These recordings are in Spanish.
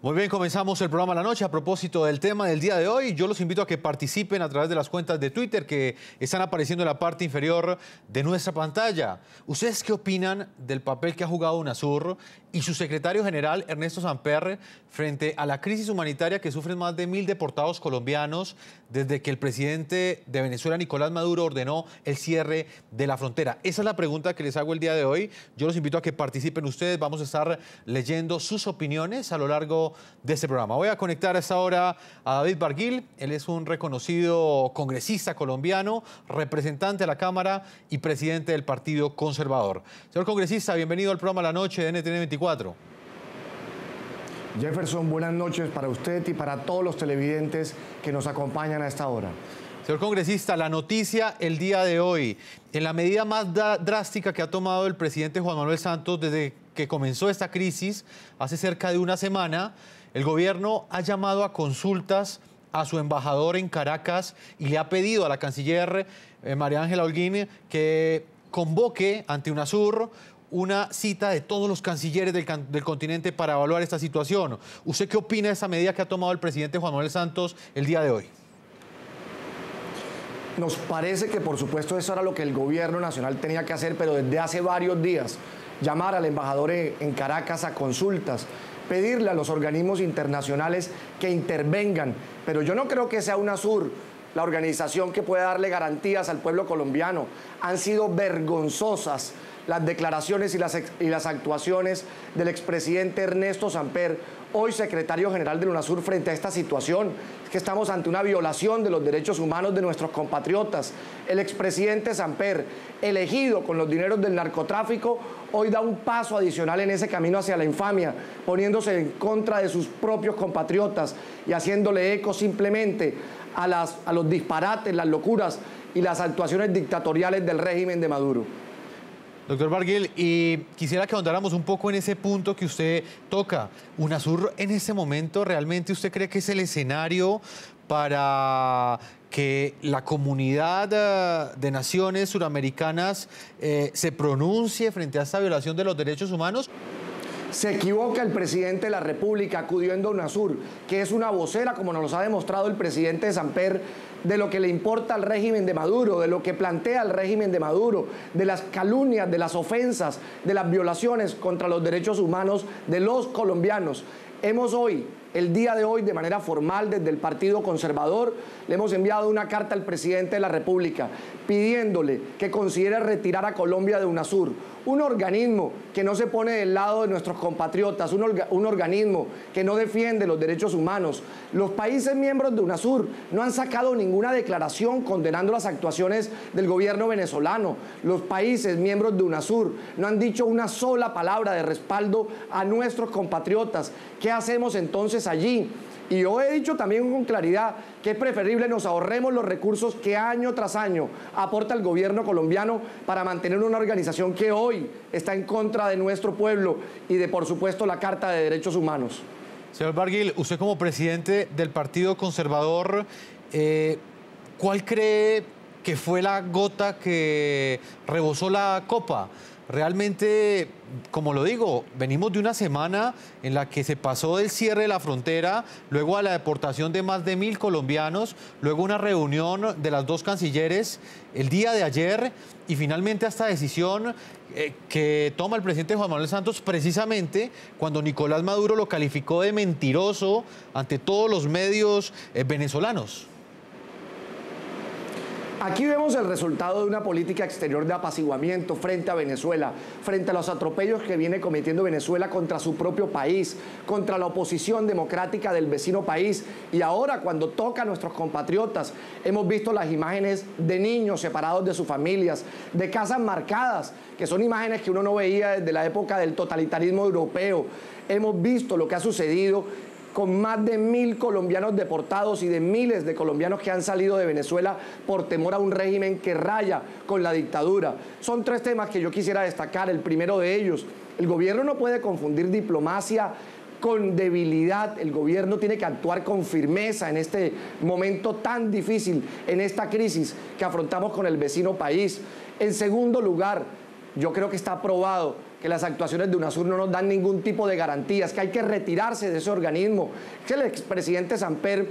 Muy bien, comenzamos el programa La Noche. A propósito del tema del día de hoy, yo los invito a que participen a través de las cuentas de Twitter que están apareciendo en la parte inferior de nuestra pantalla. ¿Ustedes qué opinan del papel que ha jugado UNASUR y su secretario general, Ernesto Samper, frente a la crisis humanitaria que sufren más de 1000 deportados colombianos desde que el presidente de Venezuela, Nicolás Maduro, ordenó el cierre de la frontera? Esa es la pregunta que les hago el día de hoy. Yo los invito a que participen ustedes. Vamos a estar leyendo sus opiniones a lo largo de este programa. Voy a conectar a esta hora a David Barguil. Él es un reconocido congresista colombiano, representante de la Cámara y presidente del Partido Conservador. Señor congresista, bienvenido al programa La Noche de NTN 24. Jefferson, buenas noches para usted y para todos los televidentes que nos acompañan a esta hora. Señor congresista, la noticia el día de hoy, en la medida más drástica que ha tomado el presidente Juan Manuel Santos desde que comenzó esta crisis hace cerca de una semana, el gobierno ha llamado a consultas a su embajador en Caracas y le ha pedido a la canciller María Ángela Holguín que convoque ante UNASUR una cita de todos los cancilleres del continente para evaluar esta situación. ¿Usted qué opina de esa medida que ha tomado el presidente Juan Manuel Santos el día de hoy? Nos parece que, por supuesto, eso era lo que el gobierno nacional tenía que hacer, pero desde hace varios días, llamar al embajador en Caracas a consultas, pedirle a los organismos internacionales que intervengan. Pero yo no creo que sea UNASUR la organización que pueda darle garantías al pueblo colombiano. Han sido vergonzosas las declaraciones y las actuaciones del expresidente Ernesto Samper, hoy secretario general de UNASUR, frente a esta situación. Es que estamos ante una violación de los derechos humanos de nuestros compatriotas. El expresidente Samper, elegido con los dineros del narcotráfico, hoy da un paso adicional en ese camino hacia la infamia, poniéndose en contra de sus propios compatriotas y haciéndole eco simplemente a los disparates, las locuras y las actuaciones dictatoriales del régimen de Maduro. Doctor Barguil, y quisiera que ahondáramos un poco en ese punto que usted toca. UNASUR en este momento, ¿realmente usted cree que es el escenario para que la comunidad de naciones suramericanas se pronuncie frente a esta violación de los derechos humanos? Se equivoca el presidente de la República acudiendo a UNASUR, que es una vocera, como nos lo ha demostrado el presidente Samper, de lo que le importa al régimen de Maduro, de lo que plantea el régimen de Maduro, de las calumnias, de las ofensas, de las violaciones contra los derechos humanos de los colombianos. Hemos hoy, el día de hoy, de manera formal desde el Partido Conservador, le hemos enviado una carta al presidente de la República pidiéndole que considere retirar a Colombia de UNASUR, un organismo que no se pone del lado de nuestros compatriotas, un organismo que no defiende los derechos humanos. Los países miembros de UNASUR no han sacado ninguna declaración condenando las actuaciones del gobierno venezolano. Los países miembros de UNASUR no han dicho una sola palabra de respaldo a nuestros compatriotas. ¿Qué hacemos entonces allí? Y yo he dicho también con claridad que es preferible nos ahorremos los recursos que año tras año aporta el gobierno colombiano para mantener una organización que hoy está en contra de nuestro pueblo y de, por supuesto, la Carta de Derechos Humanos. Señor Barguil, usted como presidente del Partido Conservador, ¿cuál cree que fue la gota que rebosó la copa? Realmente, como lo digo, venimos de una semana en la que se pasó del cierre de la frontera, luego a la deportación de más de 1000 colombianos, luego una reunión de las dos cancilleres el día de ayer y finalmente esta decisión que toma el presidente Juan Manuel Santos precisamente cuando Nicolás Maduro lo calificó de mentiroso ante todos los medios venezolanos. Aquí vemos el resultado de una política exterior de apaciguamiento frente a Venezuela, frente a los atropellos que viene cometiendo Venezuela contra su propio país, contra la oposición democrática del vecino país. Y ahora, cuando toca a nuestros compatriotas, hemos visto las imágenes de niños separados de sus familias, de casas marcadas, que son imágenes que uno no veía desde la época del totalitarismo europeo. Hemos visto lo que ha sucedido con más de 1000 colombianos deportados y de miles de colombianos que han salido de Venezuela por temor a un régimen que raya con la dictadura. Son tres temas que yo quisiera destacar. El primero de ellos, el gobierno no puede confundir diplomacia con debilidad. El gobierno tiene que actuar con firmeza en este momento tan difícil, en esta crisis que afrontamos con el vecino país. En segundo lugar, yo creo que está probado que que las actuaciones de UNASUR no nos dan ningún tipo de garantías, que hay que retirarse de ese organismo, que el expresidente Samper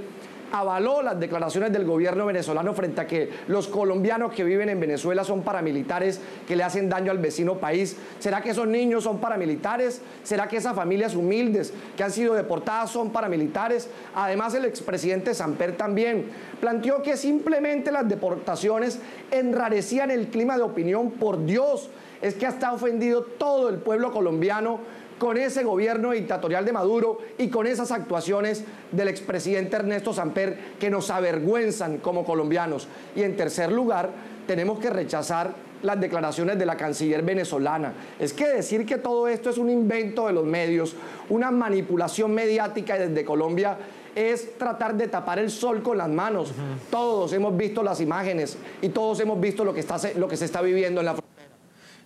avaló las declaraciones del gobierno venezolano frente a que los colombianos que viven en Venezuela son paramilitares que le hacen daño al vecino país. ¿Será que esos niños son paramilitares? ¿Será que esas familias humildes que han sido deportadas son paramilitares? Además, el expresidente Samper también planteó que simplemente las deportaciones enrarecían el clima de opinión. Por Dios, es que hasta ha ofendido todo el pueblo colombiano con ese gobierno dictatorial de Maduro y con esas actuaciones del expresidente Ernesto Samper que nos avergüenzan como colombianos. Y en tercer lugar, tenemos que rechazar las declaraciones de la canciller venezolana. Es que decir que todo esto es un invento de los medios, una manipulación mediática desde Colombia, es tratar de tapar el sol con las manos. Todos hemos visto las imágenes y todos hemos visto lo que se está viviendo en la frontera.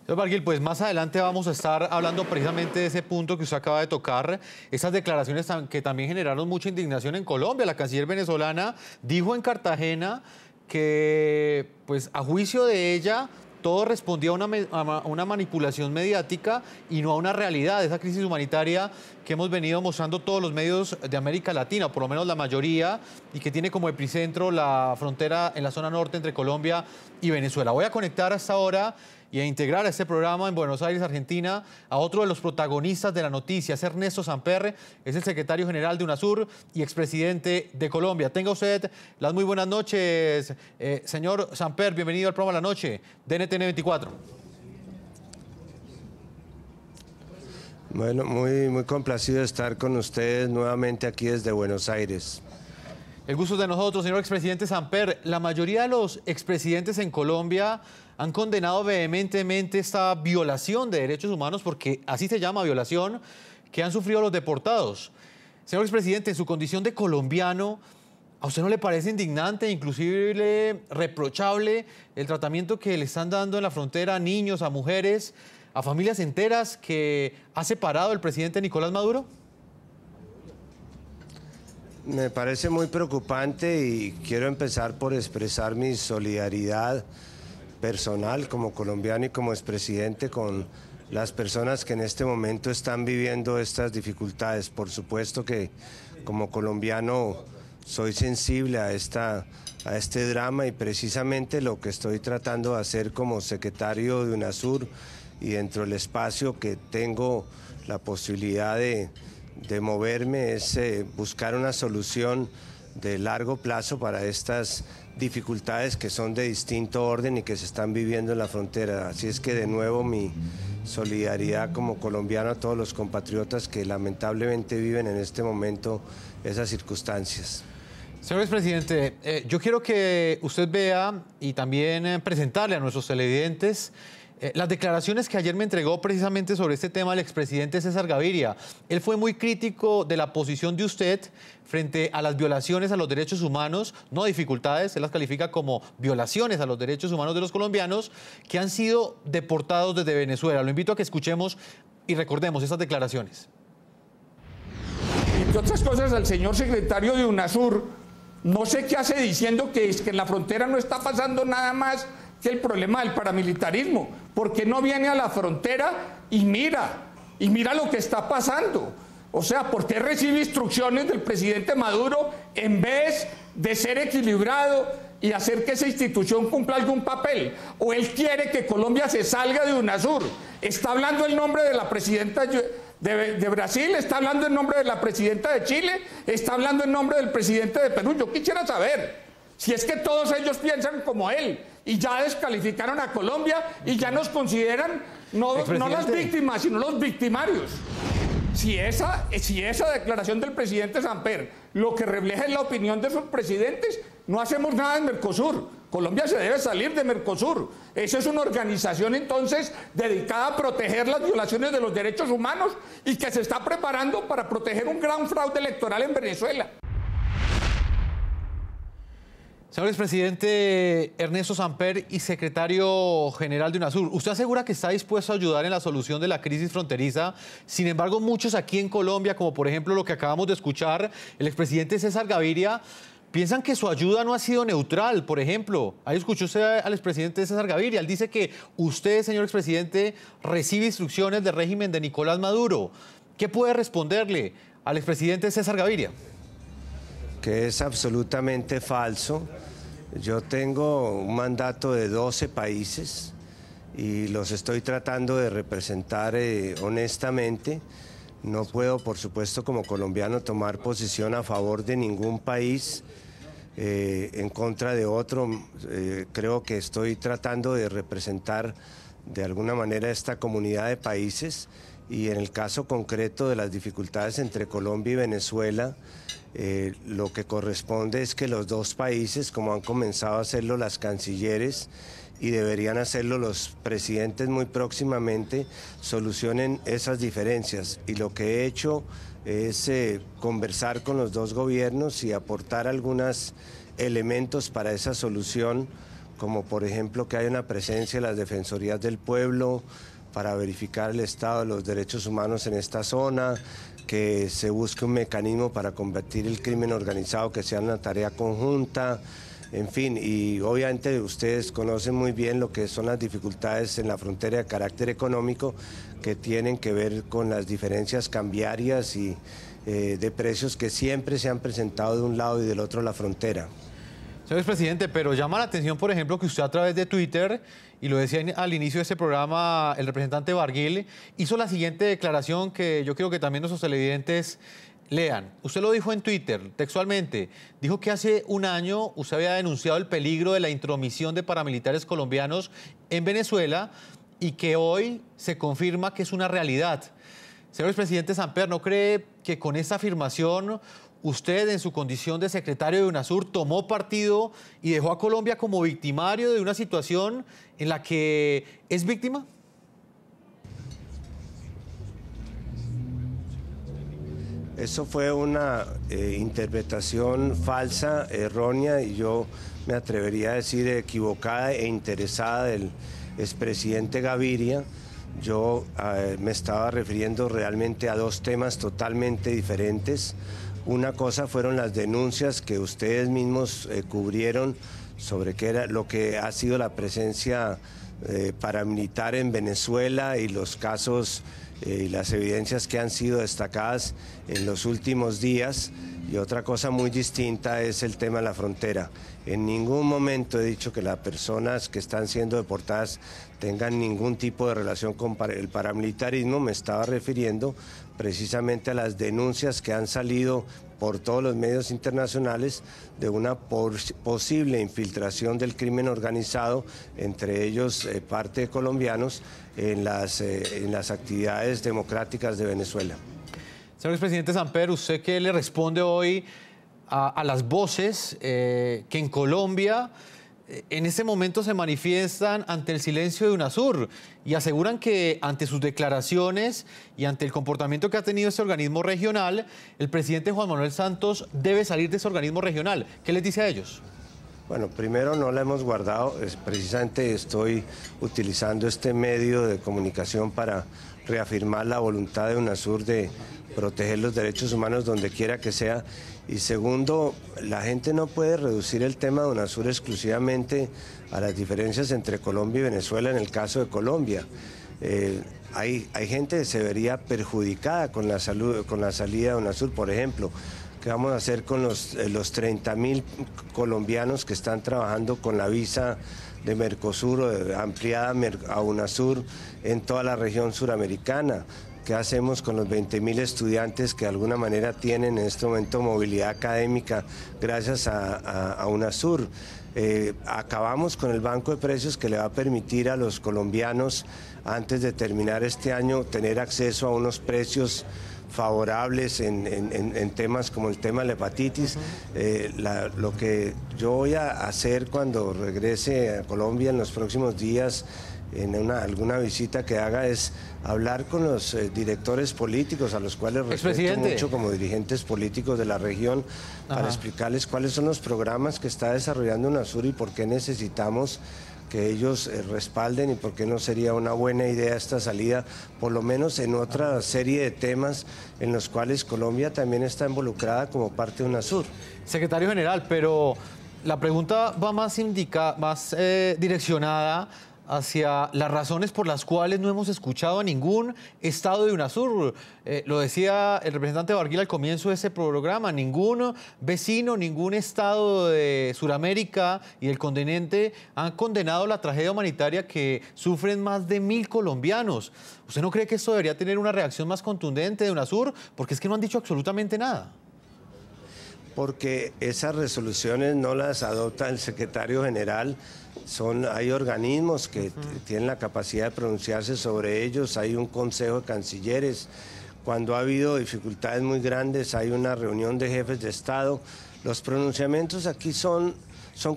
Señor Barguil, pues más adelante vamos a estar hablando precisamente de ese punto que usted acaba de tocar, esas declaraciones que también generaron mucha indignación en Colombia. La canciller venezolana dijo en Cartagena que, pues a juicio de ella, todo respondía a una manipulación mediática y no a una realidad, esa crisis humanitaria que hemos venido mostrando todos los medios de América Latina, o por lo menos la mayoría, y que tiene como epicentro la frontera en la zona norte entre Colombia y Venezuela. Voy a conectar hasta ahora y a integrar a este programa en Buenos Aires, Argentina, a otro de los protagonistas de la noticia, es Ernesto Samper, es el secretario general de UNASUR y expresidente de Colombia. Tenga usted las muy buenas noches, señor Samper, bienvenido al programa La Noche de NTN 24. Bueno, muy complacido de estar con ustedes nuevamente aquí desde Buenos Aires. El gusto es de nosotros, señor expresidente Samper. La mayoría de los expresidentes en Colombia han condenado vehementemente esta violación de derechos humanos, porque así se llama, violación, que han sufrido los deportados. Señor expresidente, en su condición de colombiano, ¿a usted no le parece indignante, inclusive reprochable, el tratamiento que le están dando en la frontera a niños, a mujeres, a familias enteras que ha separado el presidente Nicolás Maduro? Me parece muy preocupante y quiero empezar por expresar mi solidaridad personal como colombiano y como expresidente con las personas que en este momento están viviendo estas dificultades. Por supuesto que como colombiano soy sensible a este drama y precisamente lo que estoy tratando de hacer como secretario de UNASUR y dentro del espacio que tengo la posibilidad de moverme es buscar una solución de largo plazo para estas dificultades que son de distinto orden y que se están viviendo en la frontera. Así es que de nuevo mi solidaridad como colombiano a todos los compatriotas que lamentablemente viven en este momento esas circunstancias. Señor expresidente, yo quiero que usted vea y también presentarle a nuestros televidentes las declaraciones que ayer me entregó precisamente sobre este tema el expresidente César Gaviria. Él fue muy crítico de la posición de usted frente a las violaciones a los derechos humanos, no dificultades, él las califica como violaciones a los derechos humanos de los colombianos que han sido deportados desde Venezuela. Lo invito a que escuchemos y recordemos esas declaraciones. Entre otras cosas, al señor secretario de UNASUR, no sé qué hace diciendo que en la frontera no está pasando nada más que el problema del paramilitarismo, porque no viene a la frontera y mira lo que está pasando. O sea, ¿por qué recibe instrucciones del presidente Maduro en vez de ser equilibrado y hacer que esa institución cumpla algún papel? ¿O él quiere que Colombia se salga de UNASUR? Está hablando en nombre de la presidenta de Brasil, está hablando en nombre de la presidenta de Chile, está hablando en nombre del presidente de Perú. Yo quisiera saber si es que todos ellos piensan como él y ya descalificaron a Colombia y ya nos consideran no las víctimas, sino los victimarios. Si esa declaración del presidente Samper lo que refleja es la opinión de sus presidentes, no hacemos nada en Mercosur. Colombia se debe salir de Mercosur. Esa es una organización entonces dedicada a proteger las violaciones de los derechos humanos y que se está preparando para proteger un gran fraude electoral en Venezuela. Señor expresidente Ernesto Samper y secretario general de UNASUR, usted asegura que está dispuesto a ayudar en la solución de la crisis fronteriza. Sin embargo, muchos aquí en Colombia, como por ejemplo lo que acabamos de escuchar, el expresidente César Gaviria, piensan que su ayuda no ha sido neutral. Por ejemplo, ahí escuchó usted al expresidente César Gaviria. Él dice que usted, señor expresidente, recibe instrucciones del régimen de Nicolás Maduro. ¿Qué puede responderle al expresidente César Gaviria? Que es absolutamente falso. Yo tengo un mandato de 12 países y los estoy tratando de representar honestamente. No puedo, por supuesto, como colombiano, tomar posición a favor de ningún país, en contra de otro. Creo que estoy tratando de representar de alguna manera esta comunidad de países, y en el caso concreto de las dificultades entre Colombia y Venezuela, lo que corresponde es que los dos países, como han comenzado a hacerlo las cancilleres y deberían hacerlo los presidentes muy próximamente, solucionen esas diferencias. Y lo que he hecho es conversar con los dos gobiernos y aportar algunos elementos para esa solución, como por ejemplo que haya una presencia de las Defensorías del Pueblo para verificar el estado de los derechos humanos en esta zona, que se busque un mecanismo para combatir el crimen organizado, que sea una tarea conjunta, en fin, y obviamente ustedes conocen muy bien lo que son las dificultades en la frontera de carácter económico, que tienen que ver con las diferencias cambiarias y de precios que siempre se han presentado de un lado y del otro de la frontera. Señor expresidente, pero llama la atención, por ejemplo, que usted a través de Twitter, y lo decía al inicio de este programa el representante Barguil, hizo la siguiente declaración que yo creo que también nuestros televidentes lean. Usted lo dijo en Twitter, textualmente. Dijo que hace un año usted había denunciado el peligro de la intromisión de paramilitares colombianos en Venezuela y que hoy se confirma que es una realidad. Señor expresidente Samper, ¿no cree que con esta afirmación usted, en su condición de secretario de UNASUR, tomó partido y dejó a Colombia como victimario de una situación en la que es víctima? Eso fue una interpretación falsa, errónea, y yo me atrevería a decir equivocada e interesada del expresidente Gaviria. Yo me estaba refiriendo realmente a dos temas totalmente diferentes. Una cosa fueron las denuncias que ustedes mismos cubrieron sobre qué era lo que ha sido la presencia paramilitar en Venezuela y los casos y las evidencias que han sido destacadas en los últimos días. Y otra cosa muy distinta es el tema de la frontera. En ningún momento he dicho que las personas que están siendo deportadas tengan ningún tipo de relación con el paramilitarismo. Me estaba refiriendo precisamente a las denuncias que han salido por todos los medios internacionales de una posible infiltración del crimen organizado, entre ellos parte de colombianos, en las actividades democráticas de Venezuela. Señor expresidente Samper, ¿usted qué le responde hoy a las voces que en Colombia en este momento se manifiestan ante el silencio de UNASUR y aseguran que ante sus declaraciones y ante el comportamiento que ha tenido este organismo regional, el presidente Juan Manuel Santos debe salir de ese organismo regional? ¿Qué les dice a ellos? Bueno, primero no la hemos guardado, precisamente estoy utilizando este medio de comunicación para reafirmar la voluntad de UNASUR de proteger los derechos humanos donde quiera que sea. Y segundo, la gente no puede reducir el tema de UNASUR exclusivamente a las diferencias entre Colombia y Venezuela en el caso de Colombia. Hay gente que se vería perjudicada con la salida de UNASUR, por ejemplo. ¿Qué vamos a hacer con los 30.000 colombianos que están trabajando con la visa de Mercosur ampliada a UNASUR en toda la región suramericana? ¿Qué hacemos con los 20.000 estudiantes que de alguna manera tienen en este momento movilidad académica gracias a UNASUR? Acabamos con el banco de precios que le va a permitir a los colombianos, antes de terminar este año, tener acceso a unos precios favorables en temas como el tema de la hepatitis. Lo que yo voy a hacer cuando regrese a Colombia en los próximos días, en alguna visita que haga, es hablar con los directores políticos, a los cuales respeto mucho como dirigentes políticos de la región, para explicarles cuáles son los programas que está desarrollando UNASUR y por qué necesitamos que ellos respalden y por qué no sería una buena idea esta salida, por lo menos en otra serie de temas en los cuales Colombia también está involucrada como parte de UNASUR. Secretario General, pero la pregunta va más direccionada hacia las razones por las cuales no hemos escuchado a ningún estado de UNASUR. Lo decía el representante Barguil al comienzo de ese programa, ningún vecino, ningún estado de Sudamérica y del continente han condenado la tragedia humanitaria que sufren más de 1000 colombianos. ¿Usted no cree que esto debería tener una reacción más contundente de UNASUR? Porque es que no han dicho absolutamente nada. Porque esas resoluciones no las adopta el secretario general. Hay organismos que tienen la capacidad de pronunciarse sobre ellos, hay un consejo de cancilleres. Cuando ha habido dificultades muy grandes, hay una reunión de jefes de Estado. Los pronunciamientos aquí son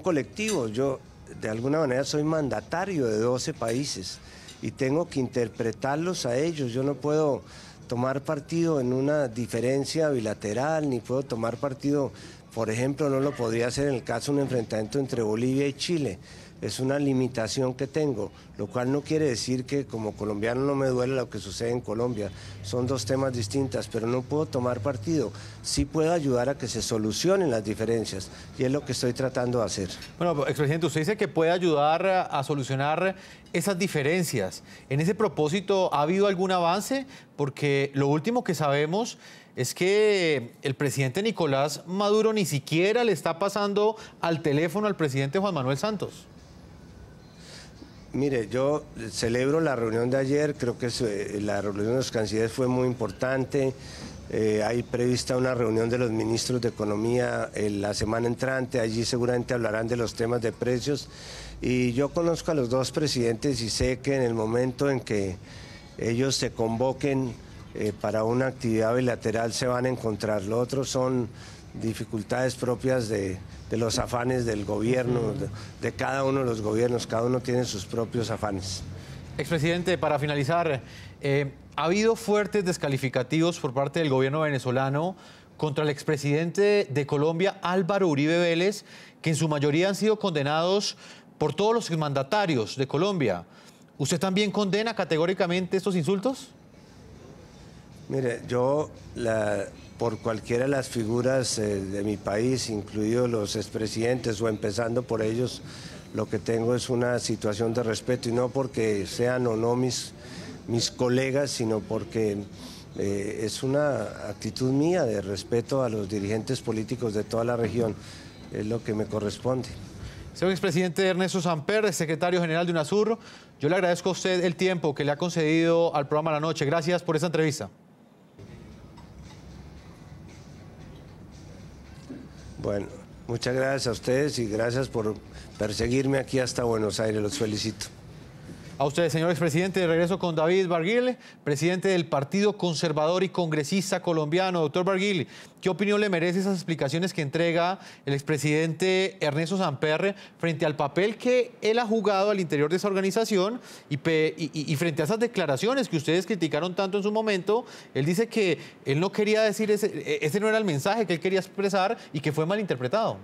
colectivos. Yo, de alguna manera, soy mandatario de 12 países y tengo que interpretarlos a ellos. Yo no puedo tomar partido en una diferencia bilateral, ni puedo tomar partido, por ejemplo, no lo podría hacer en el caso de un enfrentamiento entre Bolivia y Chile. Es una limitación que tengo, lo cual no quiere decir que como colombiano no me duele lo que sucede en Colombia. Son dos temas distintos, pero no puedo tomar partido. Sí puedo ayudar a que se solucionen las diferencias y es lo que estoy tratando de hacer. Bueno, expresidente, usted dice que puede ayudar a solucionar esas diferencias. En ese propósito, ¿ha habido algún avance? Porque lo último que sabemos es que el presidente Nicolás Maduro ni siquiera le está pasando al teléfono al presidente Juan Manuel Santos. Mire, yo celebro la reunión de ayer, creo que la reunión de los cancilleres fue muy importante. Hay prevista una reunión de los ministros de Economía la semana entrante, allí seguramente hablarán de los temas de precios. Y yo conozco a los dos presidentes y sé que en el momento en que ellos se convoquen para una actividad bilateral se van a encontrar. Lo otro son dificultades propias de los afanes del gobierno, de cada uno de los gobiernos, cada uno tiene sus propios afanes. Expresidente, para finalizar, ha habido fuertes descalificativos por parte del gobierno venezolano contra el expresidente de Colombia, Álvaro Uribe Vélez, que en su mayoría han sido condenados por todos los exmandatarios de Colombia. ¿Usted también condena categóricamente estos insultos? Mire, yo por cualquiera de las figuras de mi país, incluidos los expresidentes o empezando por ellos, lo que tengo es una situación de respeto y no porque sean o no mis colegas, sino porque es una actitud mía de respeto a los dirigentes políticos de toda la región, es lo que me corresponde. Señor expresidente Ernesto Samper, secretario general de UNASUR, yo le agradezco a usted el tiempo que le ha concedido al programa La Noche. Gracias por esta entrevista. Bueno, muchas gracias a ustedes y gracias por perseguirme aquí hasta Buenos Aires. Los felicito. A usted, señor expresidente, de regreso con David Barguil, presidente del Partido Conservador y congresista colombiano. Doctor Barguil, ¿qué opinión le merece esas explicaciones que entrega el expresidente Ernesto Samper frente al papel que él ha jugado al interior de esa organización y frente a esas declaraciones que ustedes criticaron tanto en su momento? Él dice que él no quería decir ese no era el mensaje que él quería expresar y que fue malinterpretado.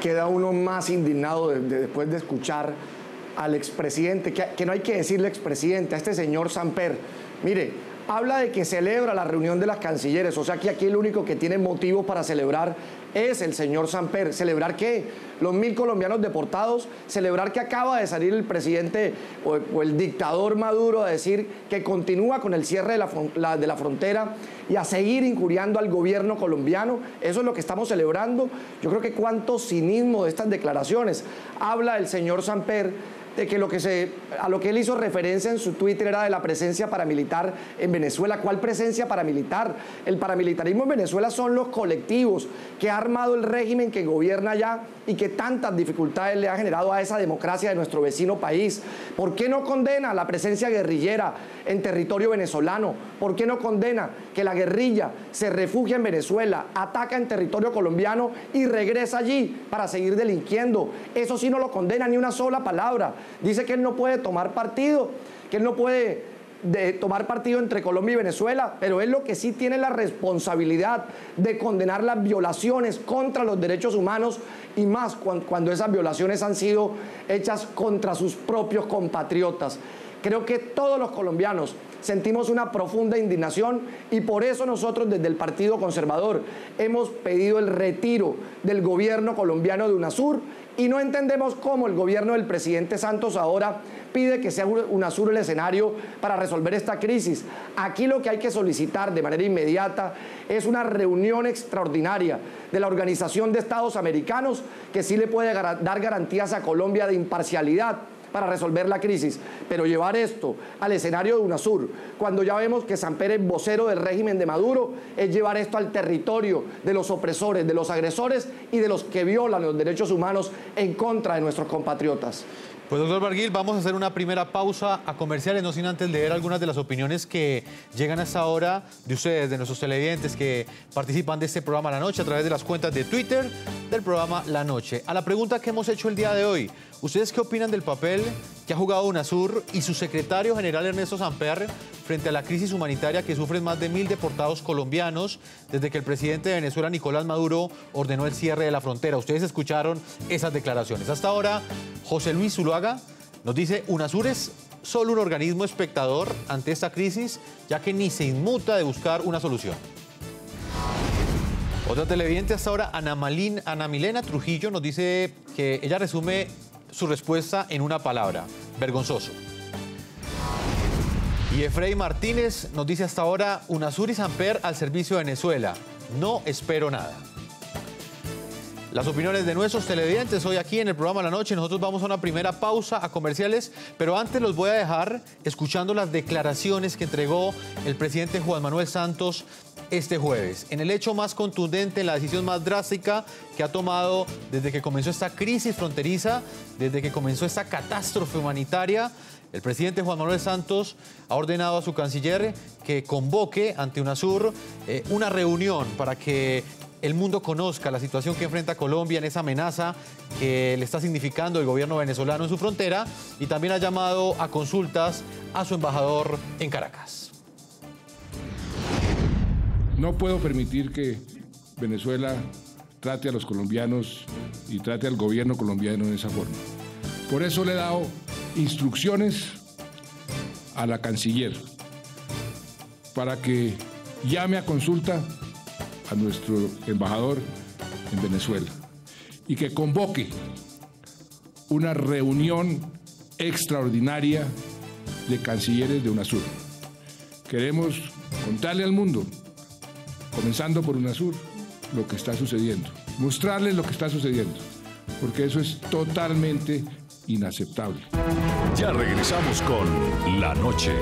Queda uno más indignado después de escuchar al expresidente, que no hay que decirle expresidente, a este señor Samper. Mire, habla de que celebra la reunión de las cancilleres, o sea que aquí el único que tiene motivo para celebrar es el señor Samper. ¿Celebrar qué? Los 1000 colombianos deportados, celebrar que acaba de salir el presidente o el dictador Maduro a decir que continúa con el cierre de la frontera y a seguir injuriando al gobierno colombiano. Eso es lo que estamos celebrando. Yo creo que cuánto cinismo de estas declaraciones. Habla el señor Samper de que a lo que él hizo referencia en su Twitter era de la presencia paramilitar en Venezuela. ¿Cuál presencia paramilitar? El paramilitarismo en Venezuela son los colectivos que ha armado el régimen que gobierna allá y que tantas dificultades le ha generado a esa democracia de nuestro vecino país. ¿Por qué no condena la presencia guerrillera en territorio venezolano? ¿Por qué no condena que la guerrilla se refugia en Venezuela, ataca en territorio colombiano y regresa allí para seguir delinquiendo? Eso sí no lo condena ni una sola palabra. Dice que él no puede tomar partido, que él no puede de tomar partido entre Colombia y Venezuela, pero él lo que sí tiene la responsabilidad de condenar las violaciones contra los derechos humanos y más cuando esas violaciones han sido hechas contra sus propios compatriotas. Creo que todos los colombianos sentimos una profunda indignación y por eso nosotros desde el Partido Conservador hemos pedido el retiro del gobierno colombiano de UNASUR y no entendemos cómo el gobierno del presidente Santos ahora pide que sea UNASUR el escenario para resolver esta crisis. Aquí lo que hay que solicitar de manera inmediata es una reunión extraordinaria de la Organización de Estados Americanos que sí le puede dar garantías a Colombia de imparcialidad para resolver la crisis, pero llevar esto al escenario de UNASUR, cuando ya vemos que Samper es vocero del régimen de Maduro, es llevar esto al territorio de los opresores, de los agresores y de los que violan los derechos humanos en contra de nuestros compatriotas. Pues doctor Barguil, vamos a hacer una primera pausa a comerciales, no sin antes leer algunas de las opiniones que llegan a esta hora de ustedes, de nuestros televidentes que participan de este programa La Noche a través de las cuentas de Twitter del programa La Noche. A la pregunta que hemos hecho el día de hoy, ¿ustedes qué opinan del papel que ha jugado UNASUR y su secretario general Ernesto Samper frente a la crisis humanitaria que sufren más de 1000 deportados colombianos desde que el presidente de Venezuela, Nicolás Maduro, ordenó el cierre de la frontera? Ustedes escucharon esas declaraciones. Hasta ahora, José Luis Zuluaga nos dice, UNASUR es solo un organismo espectador ante esta crisis, ya que ni se inmuta de buscar una solución. Otra televidente hasta ahora, Ana Milena Trujillo, nos dice que ella resume su respuesta en una palabra: vergonzoso. Y Efraín Martínez nos dice hasta ahora, UNASUR y Samper al servicio de Venezuela. No espero nada. Las opiniones de nuestros televidentes hoy aquí en el programa La Noche. Nosotros vamos a una primera pausa a comerciales, pero antes los voy a dejar escuchando las declaraciones que entregó el presidente Juan Manuel Santos este jueves, en el hecho más contundente, en la decisión más drástica que ha tomado desde que comenzó esta crisis fronteriza, desde que comenzó esta catástrofe humanitaria. El presidente Juan Manuel Santos ha ordenado a su canciller que convoque ante UNASUR una reunión para que el mundo conozca la situación que enfrenta Colombia en esa amenaza que le está significando el gobierno venezolano en su frontera, y también ha llamado a consultas a su embajador en Caracas. No puedo permitir que Venezuela trate a los colombianos y trate al gobierno colombiano de esa forma. Por eso le he dado instrucciones a la canciller para que llame a consulta a nuestro embajador en Venezuela y que convoque una reunión extraordinaria de cancilleres de UNASUR. Queremos contarle al mundo, comenzando por UNASUR, lo que está sucediendo, mostrarles lo que está sucediendo, porque eso es totalmente inaceptable. Ya regresamos con La Noche.